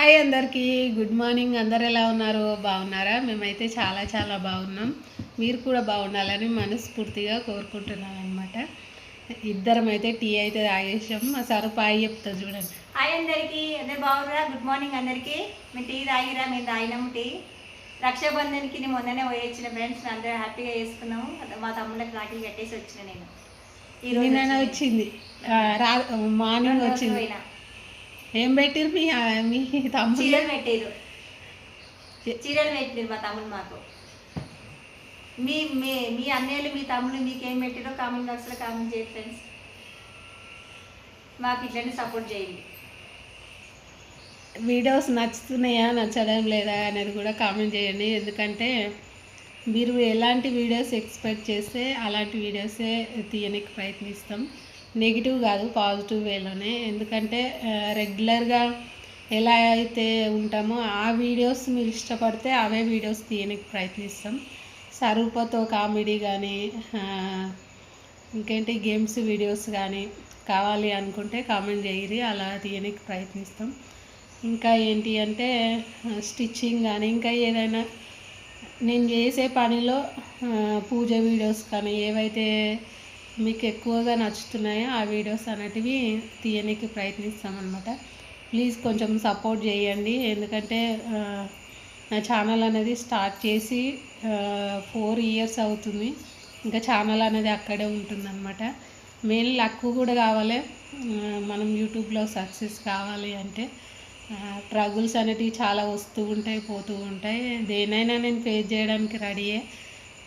Hi అందరికీ good morning. అందరు ఎలా ఉన్నారు? బాగున్నారా? మేమైతే చాలా చాలా బాగున్నాం. మీరు కూడా బాగుండాలని మనస్ఫూర్తిగా కోరుకుంటున్నాను అనమాట. ఇద్దరం అయితే టీ అయితే తాగేసాం. మా సారు పాయి చెప్తా చూడండి. హాయ్ అందరికీ, అందరు బాగున్నారా? గుడ్ మార్నింగ్ అందరికీ. మేము టీ తాగిరా, మేము తాగినాము టీ. రక్షాబంధన్కి నేను మొన్ననే పోయొచ్చిన ఫ్రెండ్స్, అందరూ హ్యాపీగా చేసుకున్నాము. మా తమ్ముళ్ళకి రాఖీలు కట్టేసి వచ్చిన నేను. నిన్న వచ్చింది, మార్నింగ్ వచ్చింది. ఏం పెట్టిరు మీ తమ్ముడు? చీరలు పెట్టారు, చీరలు పెట్టిరు మా తమ్ముడు మాకు. మీ మీ మీ అన్నయ్యలు మీ తమ్ముడు మీకేం పెట్టారో కామెంట్ బాక్స్లో కామెంట్ చేయండి ఫ్రెండ్స్. మాకు ఇట్లనే సపోర్ట్ చేయండి. వీడియోస్ నచ్చుతున్నాయా నచ్చడం లేదా అనేది కూడా కామెంట్ చేయండి. ఎందుకంటే మీరు ఎలాంటి వీడియోస్ ఎక్స్పెక్ట్ చేస్తే అలాంటి వీడియోసే తీయడానికి ప్రయత్నిస్తాం. నెగిటివ్ కాదు, పాజిటివ్ వేలోనే. ఎందుకంటే రెగ్యులర్గా ఎలా అయితే ఉంటామో ఆ వీడియోస్ మీరు ఇష్టపడితే అవే వీడియోస్ తీయడానికి ప్రయత్నిస్తాం. స్వరూపతో కామెడీ కానీ ఇంకేంటి గేమ్స్ వీడియోస్ కానీ కావాలి అనుకుంటే కామెంట్ చేయరి, అలా తీయడానికి ప్రయత్నిస్తాం. ఇంకా ఏంటి అంటే స్టిచ్చింగ్ కానీ ఇంకా ఏదైనా నేను చేసే పనిలో పూజ వీడియోస్ కానీ ఏవైతే మీకు ఎక్కువగా నచ్చుతున్నాయో ఆ వీడియోస్ అనేటివి తీయడానికి ప్రయత్నిస్తామన్నమాట. ప్లీజ్ కొంచెం సపోర్ట్ చేయండి. ఎందుకంటే నా ఛానల్ అనేది స్టార్ట్ చేసి 4 years అవుతుంది. ఇంకా ఛానల్ అనేది అక్కడే ఉంటుందన్నమాట. మెయిన్ లక్ కూడా కావాలి. మనం యూట్యూబ్లో సక్సెస్ కావాలి అంటే ట్రగుల్స్ అనేటివి చాలా వస్తూ ఉంటాయి, పోతూ ఉంటాయి. దేనైనా నేను ఫేస్ చేయడానికి రెడీయే.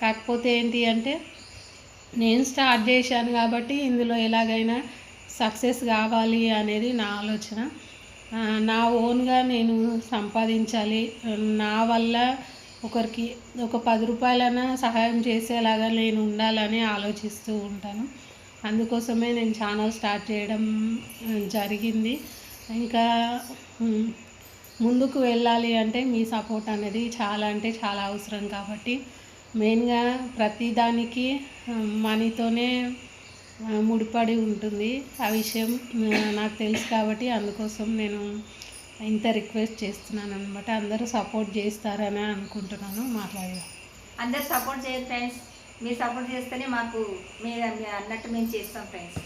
కాకపోతే ఏంటి అంటే నేను స్టార్ట్ చేశాను కాబట్టి ఇందులో ఎలాగైనా సక్సెస్ కావాలి అనేది నా ఆలోచన. నా ఓన్గా నేను సంపాదించాలి, నా వల్ల ఒకరికి ఒక 10 రూపాయలైనా సహాయం చేసేలాగా నేను ఉండాలని ఆలోచిస్తూ ఉంటాను. అందుకోసమే నేను ఛానల్ స్టార్ట్ చేయడం జరిగింది. ఇంకా ముందుకు వెళ్ళాలి అంటే మీ సపోర్ట్ అనేది చాలా అంటే చాలా అవసరం. కాబట్టి మెయిన్గా ప్రతిదానికి మనీతోనే ముడిపడి ఉంటుంది. ఆ విషయం నాకు తెలుసు కాబట్టి అందుకోసం నేను ఇంత రిక్వెస్ట్ చేస్తున్నాను అనమాట. అందరూ సపోర్ట్ చేస్తారని అనుకుంటున్నాను. మాట్లాడదాం. అందరు సపోర్ట్ చేయండి ఫ్రెండ్స్. మీరు సపోర్ట్ చేస్తేనే మాకు మీరు అన్నట్టు మేము చేస్తాం ఫ్రెండ్స్.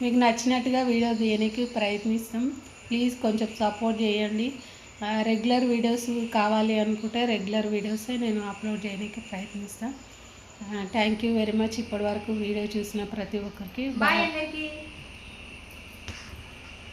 మీకు నచ్చినట్టుగా వీడియో తీయడానికి ప్రయత్నిస్తాం. ప్లీజ్ కొంచెం సపోర్ట్ చేయండి. రెగ్యులర్ వీడియోస్ కావాలి అనుకుంటే రెగ్యులర్ వీడియోసే నేను అప్లోడ్ చేయడానికి ప్రయత్నిస్తాను. Thank you very much. ఇప్పటి వరకు వీడియో చూసిన ప్రతి ఒక్కరికి బాయ్ అందరికీ.